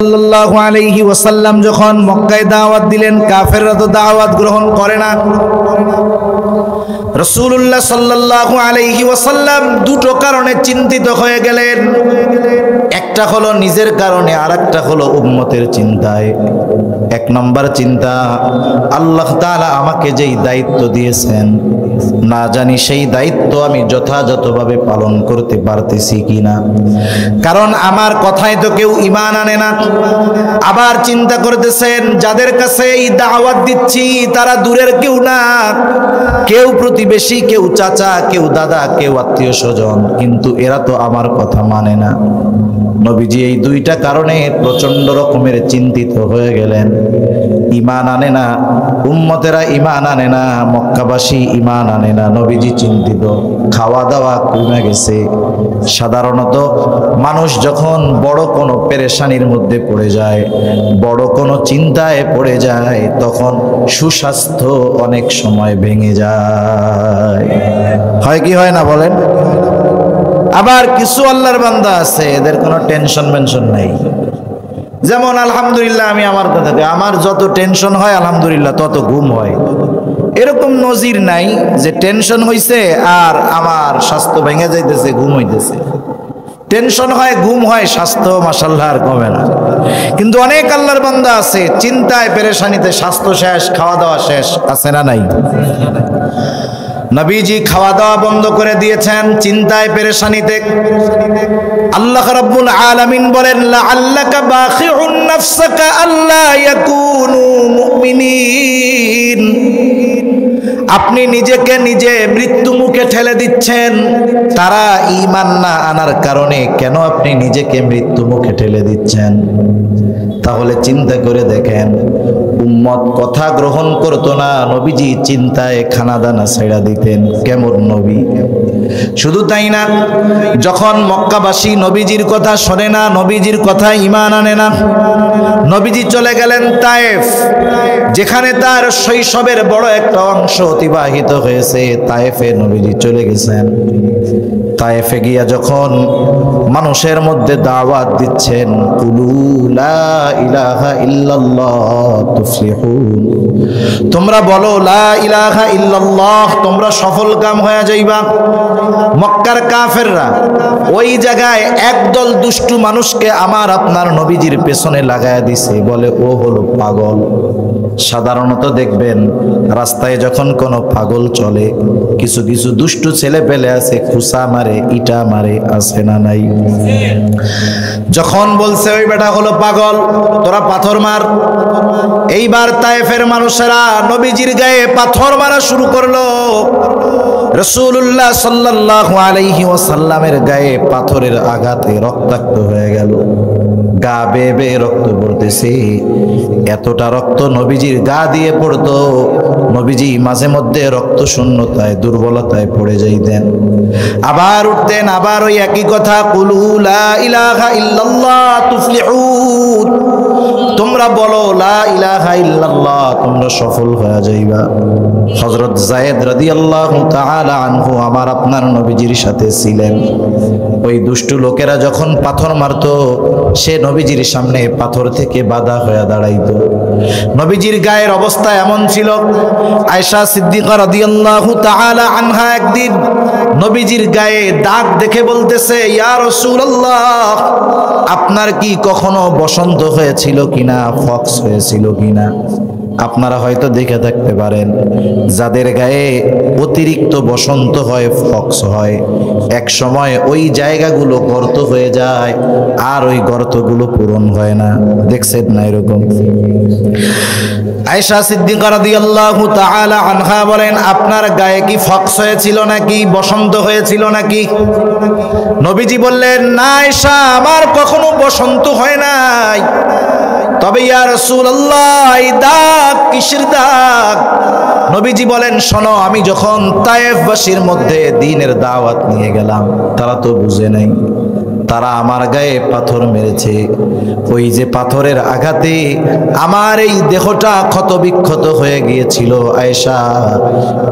সাল্লাল্লাহু আলাইহি ওয়াসাল্লাম যখন মক্কায় দাওয়াত দিলেন, কাফেররা তো দাওয়াত গ্রহণ করে না। রাসূলুল্লাহ সাল্লাল্লাহু আলাইহি ওয়াসাল্লাম দুটো কারণে চিন্তিত হয়ে গেলেন। একটা হলো নিজের কারণে, আর একটা হলো উম্মতের চিন্তায়। এক নম্বর চিন্তা, আল্লাহ তাআলা আমাকে যেই দায়িত্ব দিয়েছেন, না জানি সেই দায়িত্ব আমি যথাযথভাবে পালন করতে পারতেছি কিনা। কারণ আমার কথায় তো কেউ ঈমান আনে না। আবার চিন্তা করতেছেন, যাদের কাছে এই দাওয়াত দিচ্ছি তারা দূরের কেউ না, কেউ প্রতিবেশী, কেউ চাচা, কেউ দাদা, কেউ আত্মীয় স্বজন, কিন্তু এরা তো আমার কথা মানে না। নবীজি এই দুইটা কারণে প্রচন্ড রকমের চিন্তিত হয়ে গেলেন। ঈমান আনে না, উম্মতেরা ঈমান আনে না, মক্কাবাসী ঈমান আনে না, নবীজি চিন্তিত। খাওয়া দাওয়া কমে গেছে। সাধারণত মানুষ যখন বড় কোনো পেরেশানির মধ্যে পড়ে যায়, বড় কোনো চিন্তায় পড়ে যায়, তখন সুস্বাস্থ্য অনেক সময় ভেঙে যায়। হয় কি হয় না বলেন? আবার কিছু আল্লাহর বান্দা আছে, এদের কোনো টেনশন মেনশন নাই। যেমন আলহামদুলিল্লাহ, আমি আমার কথা, আমার যত টেনশন হয় আলহামদুলিল্লাহ তত ঘুম হয়। এরকম নজির নাই যে টেনশন হইছে আর আমার স্বাস্থ্য ভেঙে যাইতেছে, ঘুম হইতেছে। টেনশন হয়, ঘুম হয়, স্বাস্থ্য মাশাআল্লাহ আর কমে না। কিন্তু অনেক আল্লাহর বান্দা আছে চিন্তায় পেরেশানিতে স্বাস্থ্য শেষ, খাওয়া দাওয়া শেষ, আছে না নাই? নবীজি খাওয়া দাওয়া বন্ধ করে দিয়েছেন চিন্তায় পেরেশানিতে। আল্লাহ রাব্বুল আলামিন বলেন, লাআল্লাকা বাখিউন নাফসাকা আল্লা ইয়াকুনু মুমিনিন। আপনি নিজেকে নিজে মৃত্যু মুখে ঠেলে দিচ্ছেন। তারা ঈমান না আনার কারণে কেন আপনি নিজেকে মৃত্যু মুখে ঠেলে দিচ্ছেন? তাহলে চিন্তা করে দেখেন, উম্মত কথা গ্রহণ করতো না, নবীজি চিন্তায় খানা দানা ছেড়া দিতেন। কেমন নবী! শুধু তাই না, যখন মক্কাবাসী নবীজির কথা শোনে না, নবীজির কথা ঈমান আনে না, নবীজি চলে গেলেন তায়েফ, যেখানে তার শৈশবের বড় একটা অংশ অতিবাহিত হয়েছে। তায়েফে নবীজি চলে গেছেন। তায়েফে গিয়া যখন মানুষের মধ্যে দাওয়াত দিচ্ছেন, কুলু লা ইলাহা ইল্লাল্লাহ তুফলিহুন, তোমরা বলো লা ইলাহা ইল্লাল্লাহ, তোমরা সফল কাম হয়ে যাইবা। মক্কার কাফেররা ওই জায়গায় একদল দুষ্টু মানুষকে আমার আপনার নবীজির পেছনে লাগায়া দিছে, বলে ও হলো পাগল। সাধারণত দেখবেন রাস্তায় যখন কোনো পাগল চলে, কিছু কিছু দুষ্টু ছেলে পেলে আছে, খুসা মারে, ইটা মারে, আছে না নাই? যখন বলছে ওই বেটা হলো পাগল, তোরা পাথর মার। এইবার তায়েফের মানুষেরা নবীজির গায়ে পাথর মারা শুরু করলো। রাসূলুল্লাহ সাল্লাল্লাহু আলাইহি ওয়াসাল্লামের গায়ে পাথরের আঘাতে রক্তাক্ত হয়ে গেল। গা বেয়ে বেয়ে রক্ত পড়তেছে। এতটা রক্ত নবীজির গা দিয়ে পড়তো, নবীজি মাঝে মধ্যে রক্ত শূন্যতায়, দুর্বলতায় পড়ে যাইতেন। আবার উঠতেন, আবার ওই একই কথা, কুলু লা ইলাহা ইল্লাল্লাহ তুফলিহুন, তোমরা বলো লা ইলাহা ইল্লাল্লাহ, তোমরা সফল হয়ে যাইবা। হযরত যায়েদ রাদিয়াল্লাহু তাআলা আনহু আমার আপনার নবীজির সাথে ছিলেন। ওই দুষ্টু লোকেরা যখন পাথর মারতো, সে নবীজির সামনে পাথর থেকে বাধা হয়ে দাঁড়াইতো। নবীজির গায়ের অবস্থা এমন ছিল, আয়েশা সিদ্দিকা রাদিয়াল্লাহু তাআলা আনহা একদিন নবীজির গায়ে দাগ দেখে বলতেছে, ইয়া রাসূলুল্লাহ, আপনার কি কখনো বসন্ত হয়েছিল কিনা, ফক্স হয়েছিল কিনা? আপনারা হয়তো দেখে থাকতে পারেন, যাদের গায়ে অতিরিক্ত বসন্ত হয়, ফক্স হয়, এক সময় ওই জায়গাগুলো গর্ত হয়ে যায়, আর ওই গর্তগুলো পূরণ হয় না। দেখছেন না এরকম? আয়েশা সিদ্দিকা রাদিয়াল্লাহু তাআলা আনহা বলেন, আপনার গায়ে কি ফক্স হয়েছিল নাকি, বসন্ত হয়েছিল নাকি? নবীজি বললেন, না আয়েশা, আমার কখনো বসন্ত হয় নাই। তবে ইয়া রাসূলুল্লাহ, এই দাগ কিসের দাগ? নবীজি বলেন, শোনো, আমি যখন তায়েফবাসীর মধ্যে দ্বীনের দাওয়াত নিয়ে গেলাম, তারা তো বুঝে নাই, তারা আমার গায়ে পাথর মেরেছে। ওই যে পাথরের আঘাতে আমার এই দেহটা ক্ষতবিক্ষত হয়ে গিয়েছিল আয়েশা,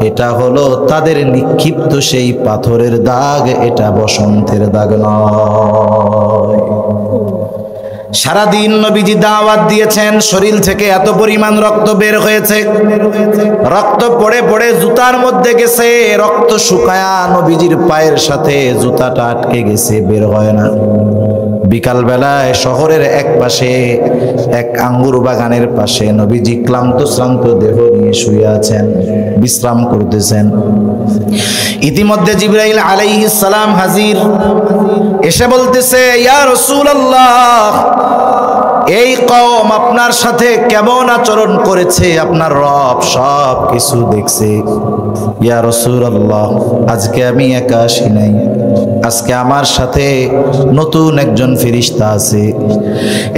এটা হলো তাদের নিক্ষিপ্ত সেই পাথরের দাগ, এটা বসন্তের দাগ নয়। সারাদিন নবীজি দাওয়াত দিয়েছেন, শরীর থেকে এত পরিমাণ রক্ত বের হয়েছে, রক্ত পড়ে পড়ে জুতার মধ্যে গেছে, রক্ত শুকায়া নবীজির পায়ের সাথে জুতাটা আটকে গেছে, বের হয় না। বিকাল বেলায় শহরের এক পাশে এক আঙ্গুর বাগানের পাশে নবীজি ক্লান্ত শ্রান্ত দেহ নিয়ে শুয়ে আছেন, বিশ্রাম করতেছেন। ইতিমধ্যে জিবরাইল আলাইহিস সালাম হাজির, এসে বলতেছে, ইয়া রাসূলুল্লাহ, এই কওম আপনার সাথে কেমন আচরণ করেছে, আপনার রব সব কিছু দেখছে। ইয়া রাসূলুল্লাহ, আজকে আমি একা আসি নাই, আজকে আমার সাথে নতুন একজন ফেরেশতা আছে।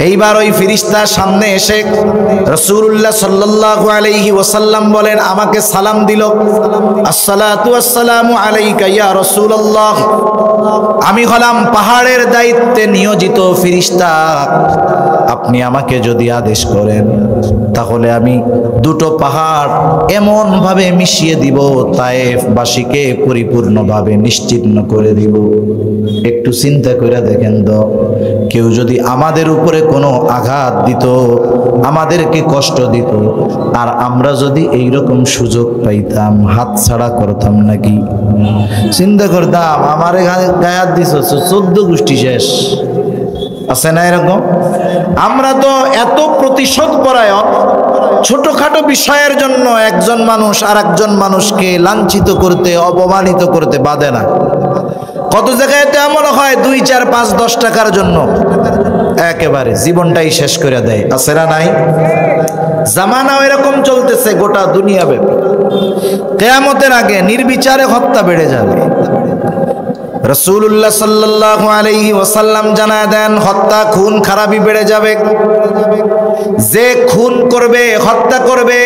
এইবার ওই ফেরেশতার সামনে এসে রাসূলুল্লাহ সাল্লাল্লাহু আলাইহি ওয়াসাল্লাম বলেন, আমাকে সালাম দিল, আসসালাতু ওয়াসসালামু আলাইকা ইয়া রাসূলুল্লাহ, আমি হলাম পাহাড়ের দায়িত্বে নিয়োজিত ফেরেশতা, আপনি আমাকে যদি আদেশ করেন তাহলে আমি দুটো পাহাড় এমন ভাবে মিশিয়ে দিব, তায়েফবাসীকে পরিপূর্ণভাবে নিশ্চিহ্ন করে দিব। একটু চিন্তা করে দেখেন তো, কেউ যদি আমাদের উপরে কোনো আঘাত দিত, আমাদেরকে কষ্ট দিত, আর আমরা যদি এইরকম সুযোগ পাইতাম, হাত ছাড়া করতাম নাকি? চিন্তা করতাম, আমারে গায়ে হাত দিছ, 14 গোষ্ঠী শেষ। আছে না এরকম? আমরা তো এত প্রতিশোধ পরায়ণ, ছোটখাটো বিষয়ের জন্য একজন মানুষ আর একজন মানুষকে লাঞ্ছিত করতে, অপমানিত করতে বাধে না। কত জায়গায় তো এমন হয় 2, 4, 5, 10 টাকার জন্য একেবারে জীবনটাই শেষ করে দেয়। আছে না নাই? জামানাও এরকম চলতেছে গোটা দুনিয়া ব্যাপী। কিয়ামতের আগে নির্বিচারে হত্যা বেড়ে যাবে। রাসূলুল্লাহ সাল্লাল্লাহু আলাইহি ওয়াসাল্লাম জানায় দেন, হত্যা খুন খারাপি বেড়ে যাবে। যে খুন করবে, হত্যা করবে,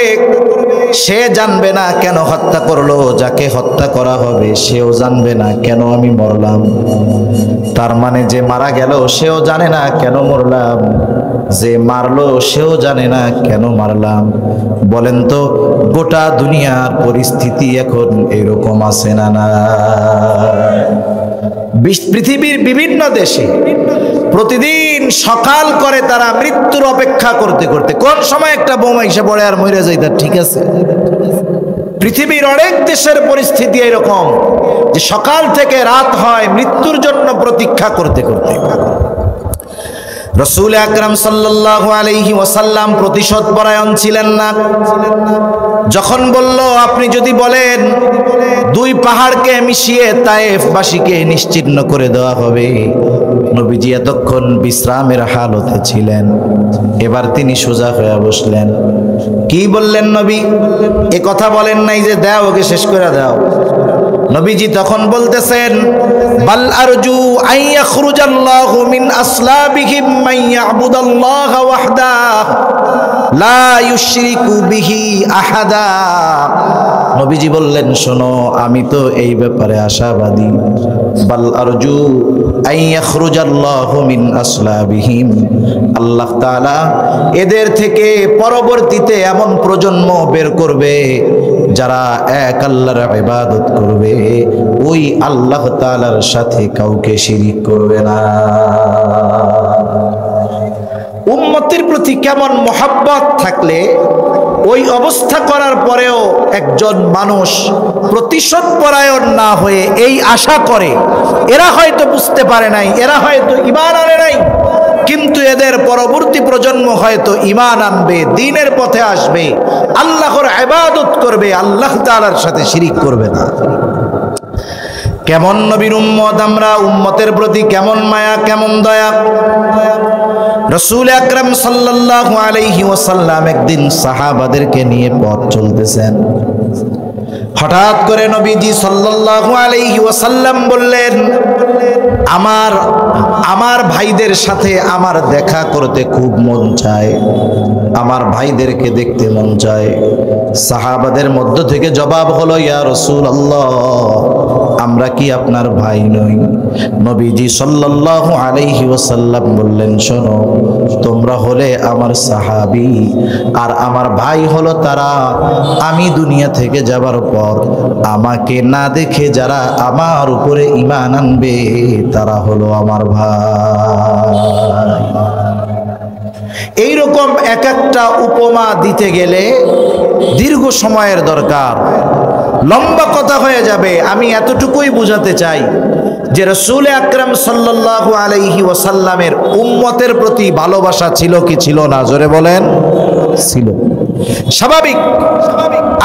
সে জানবে না কেন হত্যা করলো, যাকে হত্যা করা হবে সেও জানবে না কেন আমি মরলাম। তার মানে যে মারা গেল সেও জানে না কেন মরলাম, যে মারলো সেও জানে না কেন মারলাম। বলেন তো, গোটা দুনিয়ার পরিস্থিতি এখন এরকম আছে না? না, পৃথিবীর বিভিন্ন দেশে প্রতিদিন সকাল করে তারা মৃত্যুর অপেক্ষা করতে করতে কোন সময় একটা বোমা এসে পড়ে আর মরে যায়, তার ঠিক আছে। পৃথিবীর অনেক দেশের পরিস্থিতি এরকম যে সকাল থেকে রাত হয় মৃত্যুর জন্য প্রতীক্ষা করতে করতে। রাসূল আকরাম সাল্লাল্লাহু আলাইহি ওয়াসাল্লাম প্রতিশোধ পরায়ণ ছিলেন না। যখন বলল, আপনি যদি বলেন 2 পাহাড়কে মিশিয়ে তায়েফবাসীকে নিশ্চিহ্ন করে দেওয়া হবে, নবীজি এতক্ষণ বিশ্রামের হালতে ছিলেন, এবার তিনি সোজা হয়ে বসলেন। কি বললেন নবী? এ কথা বলেন নাই যে দাও ওকে শেষ করে দাও। নবীজি তখন বলতেছেন, বাল আরজু আন ইয়াখরুজাল্লাহু মিন আসলাবিহিম মান ইয়াবুদাল্লাহ ওয়াহদা লা ইউশরিকু বিহি আহাদা। নবীজি বললেন, শোনো, আমি তো এই ব্যাপারে আশাবাদী। বাল আরজু আন ইয়াখরুজাল্লাহু মিন আসলাবিহিম, আল্লাহ তাআলা এদের থেকে পরবর্তীতে এমন প্রজন্ম বের করবে যারা এক আল্লাহর ইবাদত করবে, ওই আল্লাহ তাআলার সাথে কাউকে শিরিক করবে না। উম্মতের প্রতি কেমন মহব্বত থাকলে ওই অবস্থা করার পরেও একজন মানুষ প্রতিশোধ পরায়ণ না হয়ে এই আশা করে, এরা হয়তো বুঝতে পারে নাই, এরা হয়তো ঈমান আনে নাই, কিন্তু এদের পরবর্তী প্রজন্ম হয়তো ঈমান আনবে, দ্বীনের পথে আসবে, আল্লাহর ইবাদত করবে, আল্লাহ তাআলার সাথে শিরিক করবে না। কেমন নবীর উম্মত আমরা, উম্মতের প্রতি কেমন মায়া, কেমন দয়া। রাসূল আকরাম সাল্লাল্লাহু আলাইহি ওয়াসাল্লাম একদিন সাহাবাদেরকে নিয়ে পথ চলতেছেন। হঠাৎ করে নবীজি সাল্লাল্লাহু আলাইহি ওয়াসাল্লাম বললেন, আমার ভাইদের সাথে আমার দেখা করতে খুব মন চায়, আমার ভাইদেরকে দেখতে মন চায়। সাহাবাদের মধ্য থেকে জবাব হলো, ইয়া রাসূলুল্লাহ, আমরা কি আপনার ভাই নই? নবীজি সাল্লাল্লাহু আলাইহি ওয়াসাল্লাম বললেন, শোনো, তোমরা হলে আমার সাহাবী, আর আমার ভাই হলো তারা আমি দুনিয়া থেকে যাবার পর আমাকে না দেখে যারা আমার উপরে ঈমান আনবে, তারা হলো আমার ভাই। এইরকম এক একটা উপমা দিতে গেলে দীর্ঘ সময়ের দরকার, লম্বা কথা হয়ে যাবে। আমি এতটুকুই বুঝাতে চাই যে রাসূল আকরাম সাল্লাল্লাহু আলাইহি ওয়াসাল্লামের উম্মতের প্রতি ভালোবাসা ছিল কি ছিল না? জোরে বলেন, ছিল। স্বাভাবিক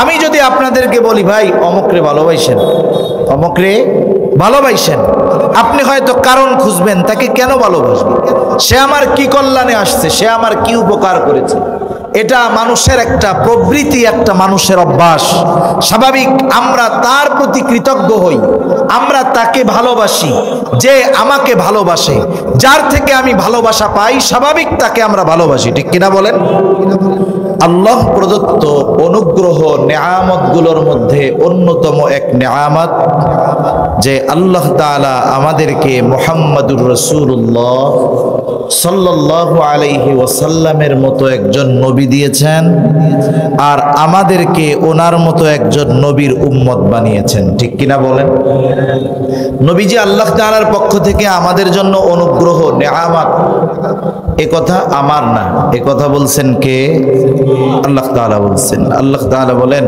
আমি যদি আপনাদেরকে বলি ভাই অমুকরে ভালোবাসেন, অমুকরে ভালোবাসেন, আপনি হয়তো কারণ খুঁজবেন তাকে কেন ভালোবাসবেন, সে আমার কি কল্যাণে আসছে, সে আমার কি উপকার করেছে। এটা মানুষের একটা প্রবৃত্তি, একটা মানুষের অভ্যাস। স্বাভাবিক আমরা তার প্রতি কৃতজ্ঞ হই, আমরা তাকে ভালোবাসি যে আমাকে ভালোবাসে, যার থেকে আমি ভালোবাসা পাই, স্বাভাবিক তাকে আমরা ভালোবাসি, ঠিক কিনা বলেন? আল্লাহ প্রদত্ত অনুগ্রহ নেয়ামতগুলোর মধ্যে অন্যতম এক নেয়ামত যে আল্লাহ তাআলা আমাদেরকে মুহাম্মাদুর রাসূলুল্লাহ সাল্লাল্লাহু আলাইহি ওয়াসাল্লামের মতো একজন নবী দিয়েছেন, আর আমাদেরকে ওনার মতো একজন নবীর উম্মত বানিয়েছেন, ঠিক কিনা বলেন? নবীজি আল্লাহ তাআলার পক্ষ থেকে আমাদের জন্য অনুগ্রহ নেয়ামত, এ কথা আমার না, এ কথা বলছেন কে? আল্লাহ তাআলা বলছেন। আল্লাহ তাআলা বলেন,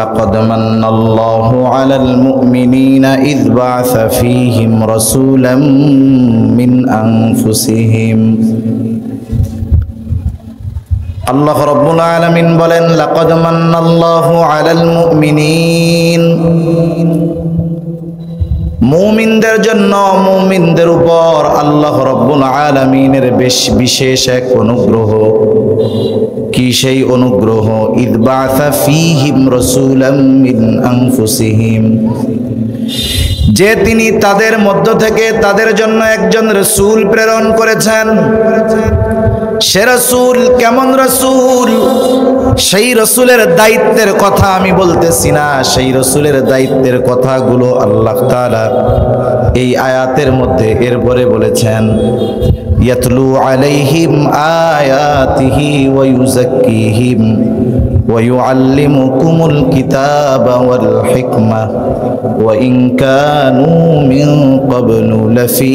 لقد من الله على المؤمنين إذ بعث فيهم رسولا من أنفسهم। আল্লাহ রাব্বুল আলামিন বলেন, লাকাদ মান্নাল্লাহু আলাল মুমিনিন, মুমিনদের জন্য, মুমিনদের উপর আল্লাহ রাব্বুল আলামিনের বিশেষ এক অনুগ্রহ। কি সেই অনুগ্রহ? ইদ বাআসা ফীহিম রাসূলাম মিন আনফুসিহিম, যে তিনি তাদের মধ্য থেকে তাদের জন্য একজন রাসূল প্রেরণ করেছেন। সে রাসূল কেমন রাসূল? সেই রাসূলের দায়িত্বের কথা আমি বলতেছি না, সেই রাসূলের দায়িত্বের কথাগুলো আল্লাহ তাআলা এই আয়াতের মধ্যে এরপরে বলেছেন, ইয়াতলু আলাইহিম আয়াতিহি ওয়া ইউযাক্কিহিম ওয়া ইউআল্লিমুকুমুল কিতাবা ওয়াল হিকমা ওয়া ইন কানু মিন ক্বাবলু লাফি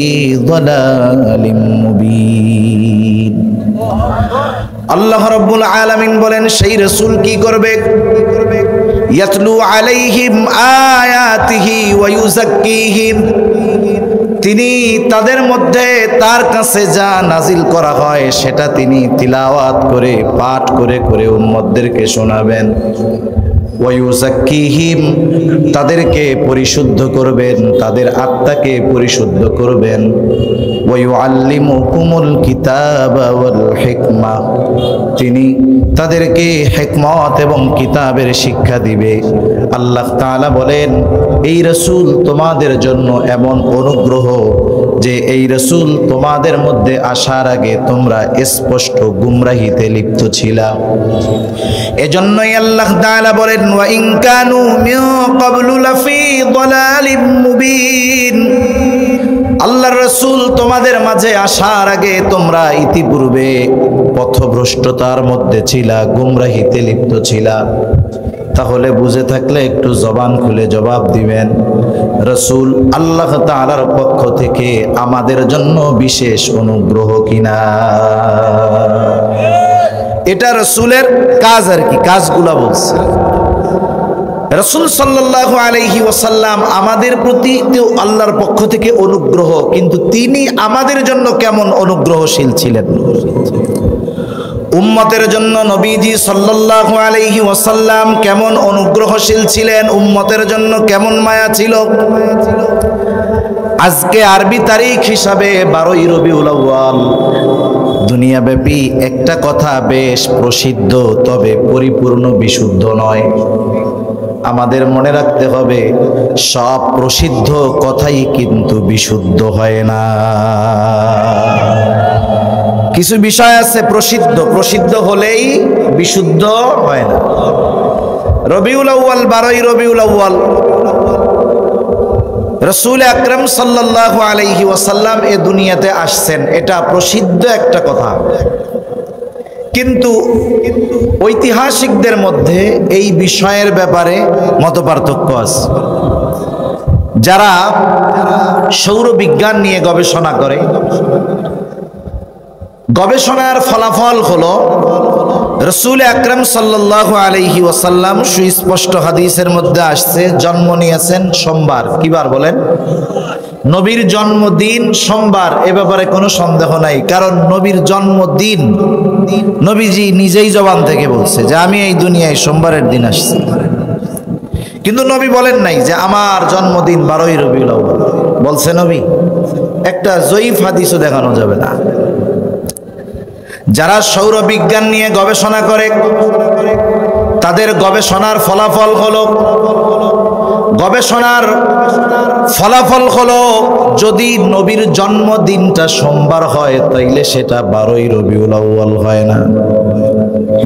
যালালিম মুবিন। আল্লাহ রাব্বুল আলামিন বলেন, সেই রাসূল কি করবে? ইয়াতলু আলাইহিম আয়াতিহি ওয়া ইউযাক্কিহিম, তিনি তাদের মধ্যে তার কাছে যা নাজিল করা হয় সেটা তিনি তিলাওয়াত করে, পাঠ করে করে উম্মতদেরকে শোনাবেন। ওয়া ইউযাক্কিহিম, তাদেরকে পরিশুদ্ধ করবেন, তাদের আত্মাকে পরিশুদ্ধ করবেন। ওয়া ইউআল্লিমুকুমুল কিতাবা ওয়াল হিকমা, তিনি তাদেরকে হিকমত এবং কিতাবের শিক্ষা দিবে। আল্লাহ তাআলা বলেন, এই রাসূল তোমাদের জন্য এমন অনুগ্রহ যে এই রাসূল তোমাদের মধ্যে আসার আগে তোমরা স্পষ্ট গুমরাহিতে লিপ্ত ছিলা। এজন্যই আল্লাহ তাআলা বলেন, ওয়া ইন কানু মিন ক্বাবলু লাফি যালালিম মুবিন, আল্লাহর রাসূল তোমাদের মাঝে আসার আগে তোমরা ইতিপূর্বে পথভ্রষ্টতার মধ্যে ছিলা, গুমরাহিতে লিপ্ত ছিলা। তাহলে বুঝে থাকলে একটু জবান খুলে জবাব দিবেন, রাসূল আল্লাহ তাআলার পক্ষ থেকে আমাদের জন্য বিশেষ অনুগ্রহ কিনা? এটা রাসূলের কাজ আর কি, কাজগুলা বলছে। রাসূল সাল্লাল্লাহু আলাইহি ওয়াসাল্লাম আমাদের প্রতি আল্লাহর পক্ষ থেকে অনুগ্রহ, কিন্তু তিনি আমাদের জন্য কেমন অনুগ্রহশীল ছিলেন? উম্মতের জন্য নবীজি সাল্লাল্লাহু আলাইহি ওয়াসাল্লাম কেমন অনুগ্রহশীল ছিলেন, উম্মতের জন্য কেমন মায়া ছিল। আজকে আরবি তারিখ হিসাবে 12ই রবিউল আউয়াল। দুনিয়াব্যাপী একটা কথা বেশ প্রসিদ্ধ, তবে পরিপূর্ণ বিশুদ্ধ নয়। আমাদের মনে রাখতে হবে, সব প্রসিদ্ধ কথাই কিন্তু বিশুদ্ধ হয় না। কিছু বিষয় আছে প্রসিদ্ধ, প্রসিদ্ধ হলেই বিশুদ্ধ হয় না। রবিউল আউয়াল, 12ই রবিউল আউয়াল, রাসূল আকরাম সাল্লাল্লাহু আলাইহি ওয়াসাল্লাম এ দুনিয়াতে আসছেন, এটা প্রসিদ্ধ একটা কথা। কিন্তু ঐতিহাসিকদের মধ্যে এই বিষয়ের ব্যাপারে মতপার্থক্য আছে। যারা সৌরবিজ্ঞান নিয়ে গবেষণা করে গবেষণার ফলাফল হলো রাসূল আকরাম সাল্লাল্লাহু আলাইহি ওয়াসাল্লাম সুস্পষ্ট হাদিসের মধ্যে আসছে জন্ম নিয়েছেন সোমবার। কি বার বলেন? নবীর জন্মদিন সোমবার, এ ব্যাপারে কোনো সন্দেহ নাই। কারণ নবীর জন্মদিন নবীজি নিজেই জবান থেকে বলছে যে আমি এই দুনিয়ায় সোমবারের দিন আসছি। কিন্তু নবী বলেন নাই যে আমার জন্মদিন 12ই রবিউল আউয়াল। বলছে নবী? একটা জয়ীফ হাদিসও দেখানো যাবে না। যারা সৌর বিজ্ঞান নিয়ে গবেষণা করে তাদের গবেষণার ফলাফল হলো যদি নবীর জন্মদিনটা সোমবার হয় তাইলে সেটা 12ই রবিউল আউয়াল হয় না।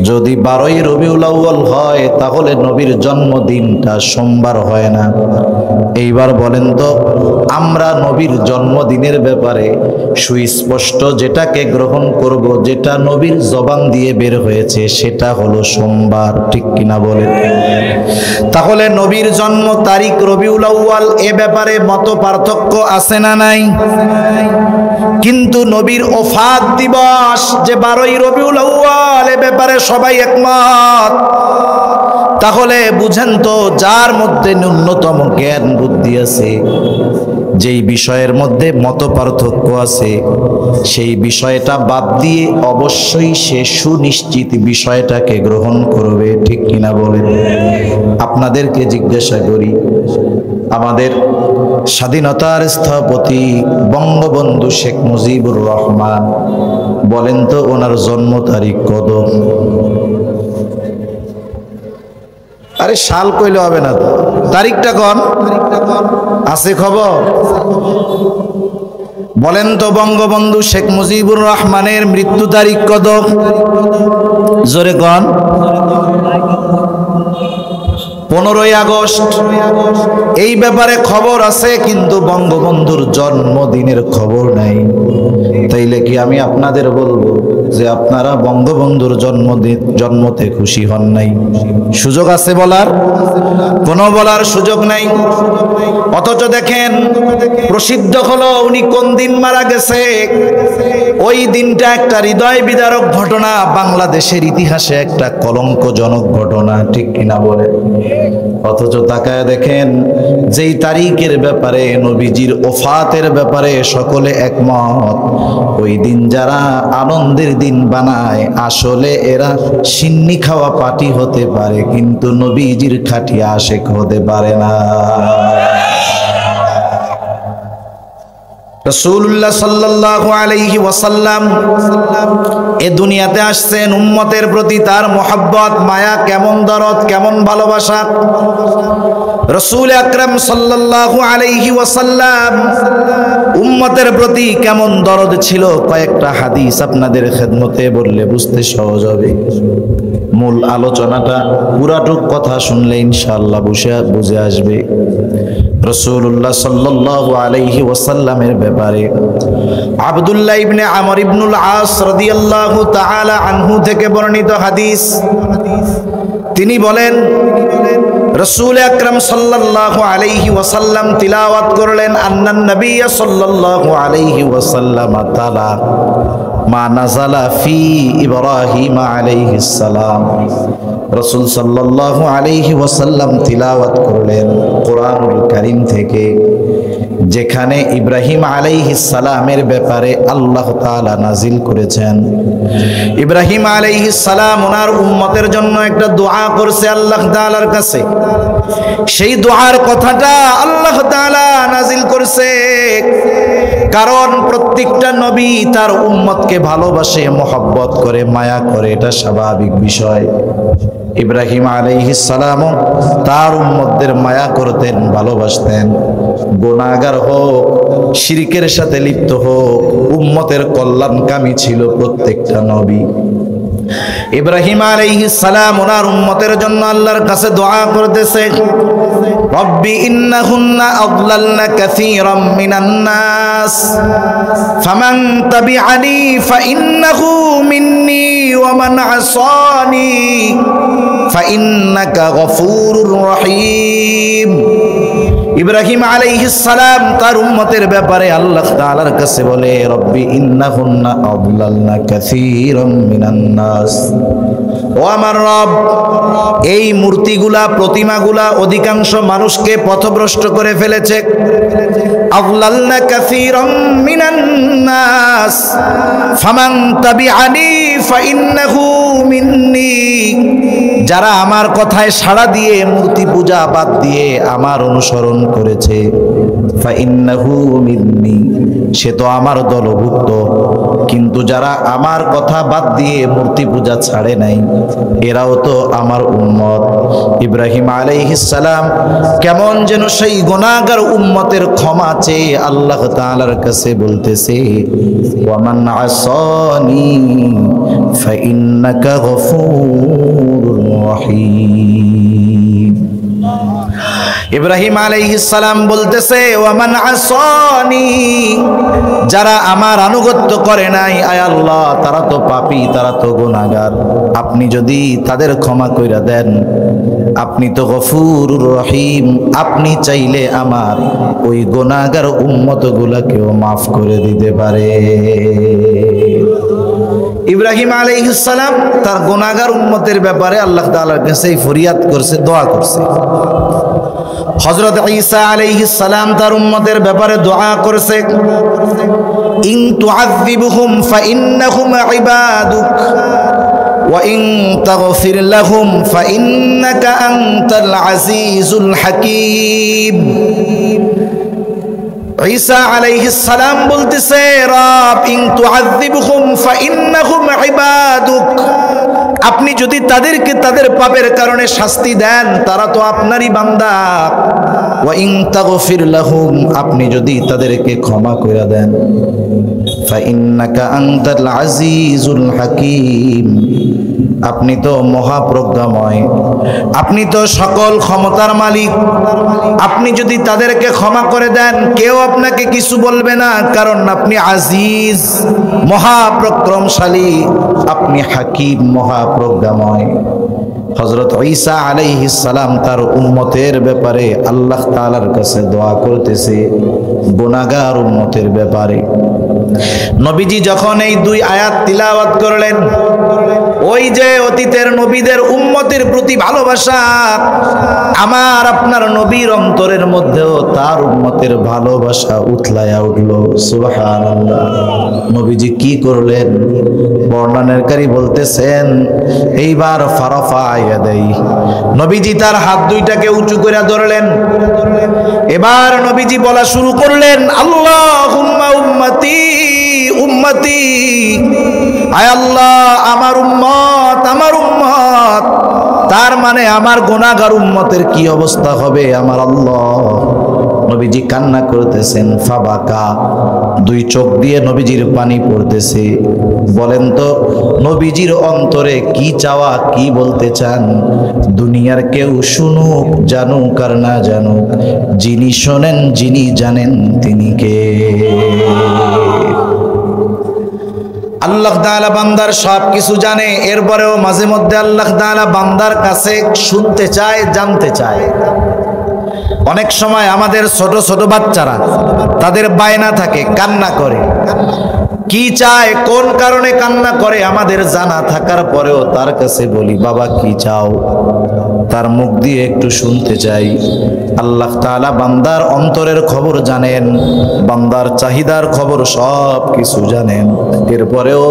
যদি 12ই রবিউল আউয়াল হয় তাহলে নবীর জন্মদিনটা সোমবার হয় না। এইবার বলেন তো, আমরা নবীর জন্মদিনের ব্যাপারে সুস্পষ্ট যেটাকে গ্রহণ করব, যেটা নবীর জবান দিয়ে বের হয়েছে, সেটা হলো সোমবার। ঠিক কিনা বলেন? তাহলে নবীর জন্ম তারিখ রবিউল আউয়াল, এ ব্যাপারে মত পার্থক্য আছে না নাই? কিন্তু নবীর ওফাত দিবস যে 12ই রবিউল আউয়াল, এ ব্যাপারে সবাই একমত। তাহলে বুঝেন তো, যার মধ্যে ন্যূনতম জ্ঞান বুদ্ধি আছে, যেই বিষয়ের মধ্যে মত পার্থক্য আছে, সেই বিষয়টা বাদ দিয়ে অবশ্যই সে সুনিশ্চিত বিষয়টাকে গ্রহণ করবে। ঠিক কিনা বলেন? আপনাদেরকে জিজ্ঞাসা করি, আমাদের স্বাধীনতার স্থপতি বঙ্গবন্ধু শেখ মুজিবুর রহমান, বলেন তো ওনার জন্ম তারিখ কত? আরে সাল কইলে হবে না তো, তারিখটা কোন আছে খবর? বলেন তো বঙ্গবন্ধু শেখ মুজিবুর রহমানের মৃত্যু তারিখ কত? জোরে কোন? 15ই আগস্ট। এই ব্যাপারে খবর আছে, কিন্তু বঙ্গবন্ধুর জন্মদিনের খবর নাই। তাইলে কি আমি আপনাদের বলবো যে আপনারা বঙ্গবন্ধুর জন্মতে খুশি হন নাই? সুযোগ আছে বলার? কোনো বলার সুযোগ নাই। অথচ দেখেন, প্রসিদ্ধ হলো উনি কোন দিন মারা গেছে। ওই দিনটা একটা হৃদয় বিদারক ঘটনা, বাংলাদেশের ইতিহাসে একটা কলঙ্কজনক ঘটনা। ঠিক কিনা বলে? অথচ তাকায় দেখেন, যেই তারিখের ব্যাপারে নবীজির ওফাতের ব্যাপারে সকলে একমত, ওই দিন যারা আনন্দের দিন বানায়, আসলে এরা সিন্নি খাওয়া পার্টি হতে পারে, কিন্তু নবীজির খাঁটি আশেক হতে পারে না। রাসূলুল্লাহ সাল্লাল্লাহু আলাইহি ওয়াসাল্লাম এ দুনিয়াতে আসছেন, উম্মতের প্রতি তার মহব্বত, মায়া, কেমন দরদ, কেমন ভালোবাসা। রাসূল আকরাম সাল্লাল্লাহু আলাইহি ওয়াসাল্লাম উম্মতের প্রতি কেমন দরদ ছিল, কয়েকটা হাদিস আপনাদের খেদমতে বললে বুঝতে সহজ হবে। মূল আলোচনাটা পুরাটুক কথা শুনলে ইনশাআল্লাহ বুঝে আসবে। রাসূলুল্লাহ সাল্লাল্লাহু আলাইহি ওয়াসাল্লামের ব্যাপারে আব্দুল্লাহ ইবনে আমর ইবনুল আস রাদিয়াল্লাহু তাআলা আনহু থেকে বর্ণিত হাদিস, তিনি বলেন রাসূল আকরাম সাল্লাল্লাহু আলাইহি ওয়াসাল্লাম তিলাওয়াত করলেন, আন্নান নবী সাল্লাল্লাহু আলাইহি ওয়াসাল্লাম তাআলা মা নাযালা ফি ইব্রাহিম আলাইহিস সালাম। রাসূল সাল্লাল্লাহু আলাইহি ওয়াসাল্লাম তিলাওয়াত করলেন কোরআনুল কারীম থেকে, যেখানে ইব্রাহিম আলাইহিস সালামের ব্যাপারে আল্লাহ তাআলা নাজিল করেছেন। ইব্রাহিম আলাইহিস সালাম ওনার উম্মতের জন্য একটা দোয়া করছে আল্লাহ তাআলার কাছে। সেই দোয়ার কথাটা আল্লাহ তাআলা নাজিল করছে, কারণ প্রত্যেকটা নবী তার উম্মতকে ভালোবাসে, মহব্বত করে, মায়া করে, এটা স্বাভাবিক বিষয়। ইব্রাহিম আলাইহিস সালামও তার উম্মতদের মায়া করতেন, ভালোবাসতেন। গুনাহগার হোক, শিরকের সাথে লিপ্ত হোক, উম্মতের কল্যাণকামী ছিল প্রত্যেকটা নবী। ইব্রাহিম আলাইহিস সালাম ওনার উম্মতের জন্য আল্লাহর কাছে দোয়া করতেছে, রব্বি ইন্নাহুন্না আদলালনা কাসীরাম মিনান নাস ফামান তাবিআনি ফাইন্নাহু মিন্নি ওয়া মান আসানি ফাইন্নাকা গফুরুর রহিম। ইব্রাহিম আলাইহিস সালাম তার উম্মতের ব্যাপারে আল্লাহ তাআলার কাছে বলে, রব্বি ইন্নাহুন্না আদলালনা কাসীরাম মিনান নাস। ও আমার রব, এই মূর্তিগুলা প্রতিমাগুলা অধিকাংশ মানুষকে পথভ্রষ্ট করে ফেলেছে। আদলালনা কাসীরাম মিনান নাস ফামান তাবিআনি ফাইন্নাহু মিন্নি। যারা আমার কথায় সাড়া দিয়ে মূর্তি পূজা বাদ দিয়ে আমার অনুসরণ করেছে, ফাইন্নাহু মিন্নি, সে তো আমার দলভুক্ত। কিন্তু যারা আমার কথা বাদ দিয়ে মূর্তি পূজা ছাড়ে নাই, এরাও তো আমার উম্মত। ইব্রাহিম আলাইহিস সালাম কেমন যেন সেই গুনাহগার উম্মতের ক্ষমা চেয়ে আল্লাহ তাআলার কাছে বলতেছে, ওয়ামান আসানি ফাইন্নাকা গফুরুর রহিম। ইব্রাহিম আলাইহিস সালাম বলতেছে, ওয়ামান আসানি, যারা আমার আনুগত্য করে নাই, আয় আল্লাহ তারা তো পাপী, তারা তো গুনাহগার। আপনি যদি তাদের ক্ষমা কইরা দেন, আপনি তো গফুরুর রহিম, আপনি চাইলে আমার ওই গুনাহগার উম্মতগুলোকেও মাফ করে দিতে পারে। ইব্রাহিম আলাইহিস সালাম তার গুনাহগার উম্মতের ব্যাপারে আল্লাহ তাআলার কাছে ফরিয়াদ করছে, দোয়া করছে। হযরত ঈসা আলাইহিস সালাম তার উম্মতের ব্যাপারে দোয়া করেছে, ইন তুআযিবহুম ফাইন্নাহুম ইবাদুক ওয়া ইন তাগফির লাহুম ফাইন্নাকা আনতাল আজিজুল হাকীম। ঈসা আলাইহিস সালাম বলতেছে, রব ইন তুআযিবহুম ফাইন্নাহুম ইবাদুক, আপনি যদি তাদেরকে তাদের পাপের কারণে শাস্তি দেন, তারা তো আপনারই বান্দা। ওয়া ইন তাগফির লাহুম, আপনি যদি তাদেরকে ক্ষমা করে দেন, ফাইন্নাকা আনতাল আজিজুল হাকীম, আপনি তো মহাপ্রজ্ঞাময়, আপনি তো সকল ক্ষমতার মালিক। আপনি যদি তাদেরকে ক্ষমা করে দেন, কেউ আপনাকে কিছু বলবে না, কারণ আপনি আজিজ, মহাপরাক্রমশালী, আপনি হাকিম, মহাপ্রজ্ঞাময়। হযরত ঈসা আলাইহিস সালাম তার উম্মতের ব্যাপারে আল্লাহ তাআলার কাছে দোয়া করতেছে, গুনাহগার উম্মতের ব্যাপারে। নবীজি যখন এই দুই আয়াত তিলাওয়াত করলেন, ওই যে অতীতের নবীদের উম্মতের প্রতি ভালোবাসা, আমার আপনার নবীর অন্তরের মধ্যেও তার উম্মতের ভালোবাসা উথলায়া উঠল। সুবহানাল্লাহ। নবীজি কি করলেন? বর্ণনাকারী বলতেছেন, এইবার ফারাফা ইয়াদাই, নবীজি তার হাত দুইটাকে উঁচু করে ধরলেন। এবার নবীজি বলা শুরু করলেন, আল্লাহুম্মা উম্মতি উম্মতি, আয় আল্লাহ আমার উম্মত, আমার উম্মত। তার মানে আমার গুনাহগার উম্মতের কি অবস্থা হবে আমার আল্লাহ। নবীজি কান্না করতেছেন, ফাবাকা, দুই চোখ দিয়ে নবীজির পানি পড়তেছে। বলেন তো নবীজির অন্তরে কি চাওয়া, কি বলতে চান? দুনিয়ার কেউ শুনুক, জানুক আর না জানুক, যিনি শোনেন, যিনি জানেন, তিনি কে? আল্লাহ তাআলা বান্দার সব কিছু জানে, এরপরেও মাঝে মধ্যে আল্লাহ তাআলা বান্দার কাছে শুনতে চায়, জানতে চায়। অনেক সময় আমাদের ছোট ছোট বাচ্চারা, তাদের বায়না থাকে, কান্না করে, কি চায়, কোন কারণে কান্না করে আমাদের জানা থাকার পরেও তার কাছে বলি, বাবা কি চাও? তার মুখ দিয়ে একটু শুনতে চাই। আল্লাহ তাআলা বান্দার অন্তরের খবর জানেন, বান্দার চাহিদার খবর সব কিছু জানেন। এরপরেও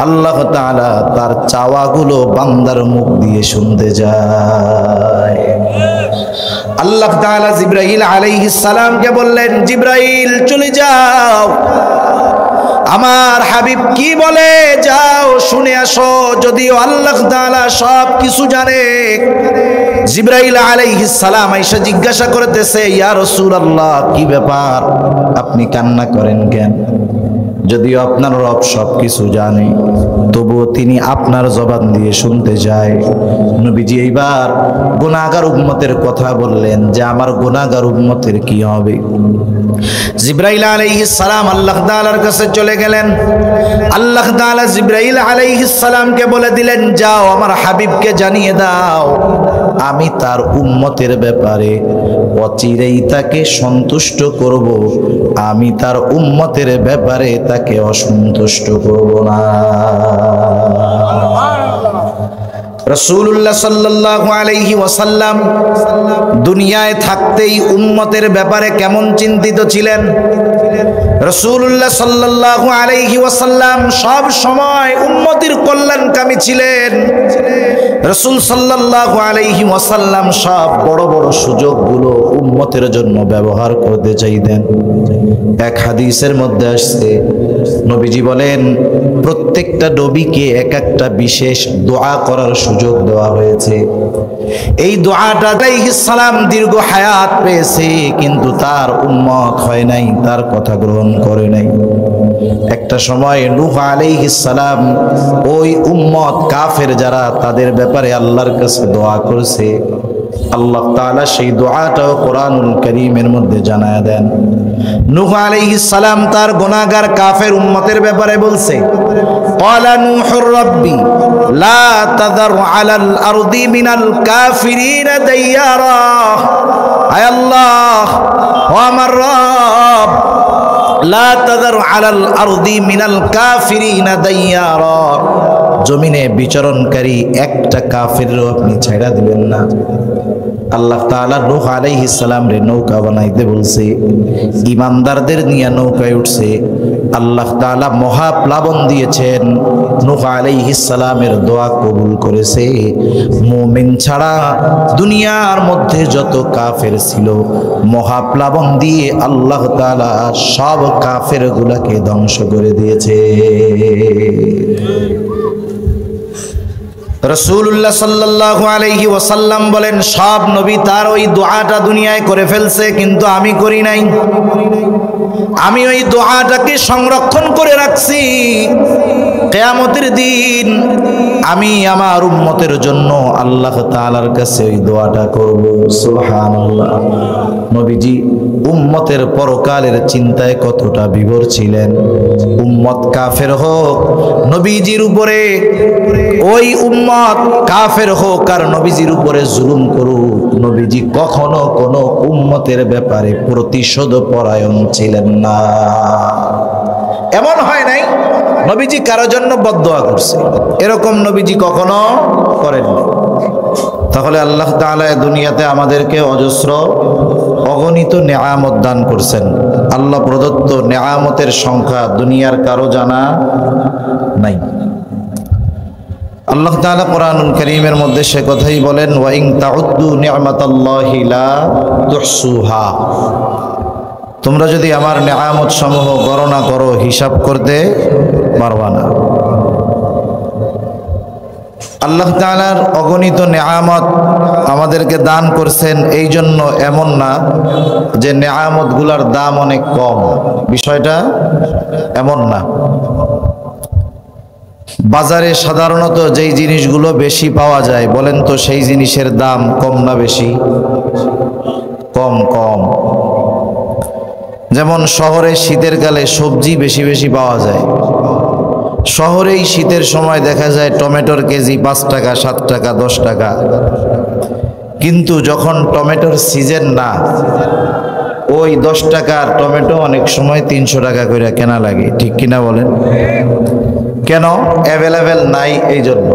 আল্লাহ তাআলা তার চাওয়াগুলো বান্দার মুখ দিয়ে শুনতে যায়। আল্লাহ তাআলা জিবরাইল আলাইহিস সালামকে বললেন, জিবরাইল চলে যাও, আমার হাবিব কি বলে যাও শুনে আসো। যদিও আল্লাহ তাআলা সব কিছু জানে, জিবরাইল আলাইহিস সালাম আয়েশা জিজ্ঞাসা করতেছে, ইয়া রাসূলুল্লাহ কি ব্যাপার, আপনি কান্না করেন কেন? যদিও আপনার রব সব কিছু জানে, তবুও তিনি আপনার জবান দিয়ে শুনতে যায়। নবীজি এইবার গুনাহগার উম্মতের কথা বললেন যে আমার গুনাহগার উম্মতের কি হবে। জিবরাইল আলাইহিস সালাম আল্লাহ তাআলার কাছে চলে গেলেন। আল্লাহ তাআলা জিবরাইল আলাইহিস সালামকে বলে দিলেন, যাও আমার হাবিবকে জানিয়ে দাও আমি তার উম্মতের ব্যাপারে অচিরেই তাকে সন্তুষ্ট করব, আমি তার উম্মতের ব্যাপারে তাকে অসন্তুষ্ট করব না। রাসূলুল্লাহ সাল্লাল্লাহু আলাইহি ওয়াসাল্লাম দুনিয়ায় থাকতেই উম্মতের ব্যাপারে কেমন চিন্তিত ছিলেন? রাসূলুল্লাহ সাল্লাল্লাহু আলাইহি ওয়াসাল্লাম সব সময় উম্মতের কল্যাণকামী ছিলেন। রাসূল সাল্লাল্লাহু আলাইহি ওয়াসাল্লাম সব বড় বড় সুযোগগুলো উম্মতের জন্য ব্যবহার করতে চাইতেন। এক হাদিসের মধ্যে আসছে, নবীজি বলেন প্রত্যেকটা নবীকে এক একটা বিশেষ দোয়া করার সুযোগ দেওয়া হয়েছে। এই দোয়াটা আলাইহিস সালাম দীর্ঘ হায়াত পেয়েছে, কিন্তু তার উম্মত হয় নাই, তার কথা গ্রহণ করে নাই। একটা সময় নূহ আলাইহিস সালাম ওই উম্মত কাফের যারা, তাদের ব্যাপারে আল্লাহর কাছে দোয়া করেছে। আল্লাহ তাআলা সেই দোয়াটাও কোরআনুল কারীমের মধ্যে জানায় দেন। নূহ আলাইহিস সালাম তার গুনাহগার কাফের উম্মতের ব্যাপারে বলছে, ক্বালা নূহুর রাব্বি লা তাযার আলাল আরদি মিনাল কাফিরিনা দাইয়ারা। আয় আল্লাহ, ও আমার রব, লা তাযার আলাল আরদি মিনাল কাফিরিনা দাইয়ারা, জমিনে বিচরণকারী একটা কাফিরও আপনি ছাইড়া দিবেন না। আল্লাহ তাআলা নূহ আলাইহিস সালাম রে নৌকা বানাইতে বলছে, ইমানদারদের নিয়ে নৌকায় উঠছে। আল্লাহ তাআলা মহাপ্লাবন দিয়েছেন, নূহ আলাইহিস সালামের দোয়া কবুল করেছে। মুমিন ছাড়া দুনিয়ার মধ্যে যত কাফের ছিল, মহাপ্লাবন দিয়ে আল্লাহ তাআলা সব কাফেরগুলোকে ধ্বংস করে দিয়েছে। রাসূলুল্লাহ সাল্লাল্লাহু আলাইহি ওয়াসাল্লাম বলেন, সব নবী তার ওই দোয়াটা দুনিয়ায় করে ফেলছে, কিন্তু আমি করি নাই। আমি ওই দোয়াটাকে সংরক্ষণ করে রাখছি। কিয়ামতের দিন আমি আমার উম্মতের জন্য আল্লাহ তাআলার কাছে ওই দোয়াটা করব। সুবহানাল্লাহ। নবীজি উম্মতের পরকালের চিন্তায় কতটা বিভোর ছিলেন। উম্মত কাফের হোক, নবীজির উপরে ওই উম্মত কাফের হোক আর নবীজির উপরে জুলুম করুক, নবীজি কখনো কোনো উম্মতের ব্যাপারে প্রতিশোধ পরায়ণ ছিলেন না। এমন হয় নাই নবীজি কারো জন্য বদদোয়া করছে, এরকম নবীজি কখনো করেননি। তাহলে আল্লাহ তাআলা দুনিয়াতে আমাদেরকে অজস্র অগণিত নেয়ামত দান করছেন। আল্লাহ প্রদত্ত নেয়ামতের সংখ্যা দুনিয়ার কারো জানা নাই। আল্লাহ তাআলা কোরআনুল কারীমের মধ্যে সে কথাই বলেন, ওয়া ইন তাউদ্দু নি'মাতাল্লাহি লা তুহসুহা। তোমরা যদি আমার নেয়ামত সমূহ গণনা করো, হিসাব করতে পারবা না। আল্লাহ তাআলার অগণিত নেয়ামত আমাদেরকে দান করছেন, এই জন্য এমন না যে নেয়ামতগুলোর দাম অনেক কম, বিষয়টা এমন না। বাজারে সাধারণত যেই জিনিসগুলো বেশি পাওয়া যায়, বলেন তো সেই জিনিসের দাম কম না বেশি? কম কম। যেমন শহরে শীতের কালে সবজি বেশি বেশি পাওয়া যায়। শহরেই শীতের সময় দেখা যায় টমেটোর কেজি 5 টাকা, 7 টাকা, 10 টাকা। কিন্তু যখন টমেটোর সিজন না, ওই 10 টাকার টমেটো অনেক সময় 300 টাকা করে কেনা লাগে, ঠিক কিনা বলেন? কেন? অ্যাভেলেবেল নাই, এই জন্য।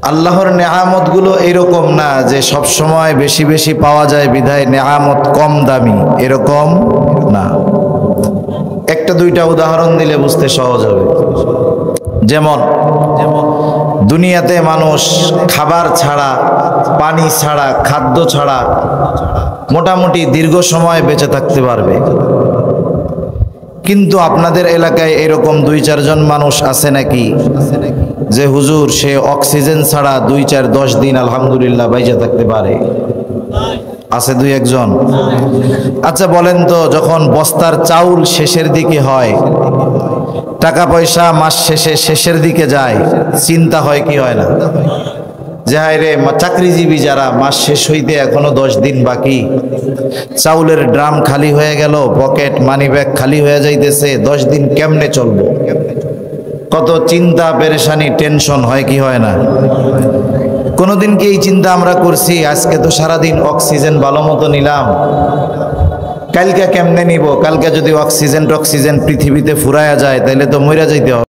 আল্লাহর নেয়ামতগুলো এরকম না যে সব সময় বেশি বেশি পাওয়া যায় বিধায় নেয়ামত কম দামি, এরকম না। একটা দুইটা উদাহরণ দিলে বুঝতে সহজ হবে। যেমন দুনিয়াতে মানুষ খাবার ছাড়া, পানি ছাড়া, খাদ্য ছাড়া মোটামুটি দীর্ঘ সময় বেঁচে থাকতে পারবে। কিন্তু আপনাদের এলাকায় এরকম 2-4 জন মানুষ আছে নাকি যে হুজুর সে অক্সিজেন ছাড়া 2-4-10 দিন আলহামদুলিল্লাহ বেঁচে থাকতে পারে? আছে 2-1 জন। আচ্ছা বলেন তো, যখন বস্তার চাউল শেষের দিকে হয়, টাকা পয়সা মাস শেষের দিকে যায়, চিন্তা হয় কি হয় না? যে হায় রে, চাকরিজীবী যারা, মাস শেষ হইতে এখনো 10 দিন বাকি, চাউলের ড্রাম খালি হয়ে গেল, পকেট মানি ব্যাগ খালি হয়ে যাইতেছে, 10 দিন কেমনে চলবো? কত চিন্তা পেরেশানি টেনশন হয় কি হয় না? কোনোদিন কি এই চিন্তা আমরা করছি আজকে তো সারাদিন অক্সিজেন ভালো মতো নিলাম, কালকে কেমনে নিব? কালকে যদি অক্সিজেন পৃথিবীতে ফুরায়া যায় তাহলে তো মইরা যাইতে হবে।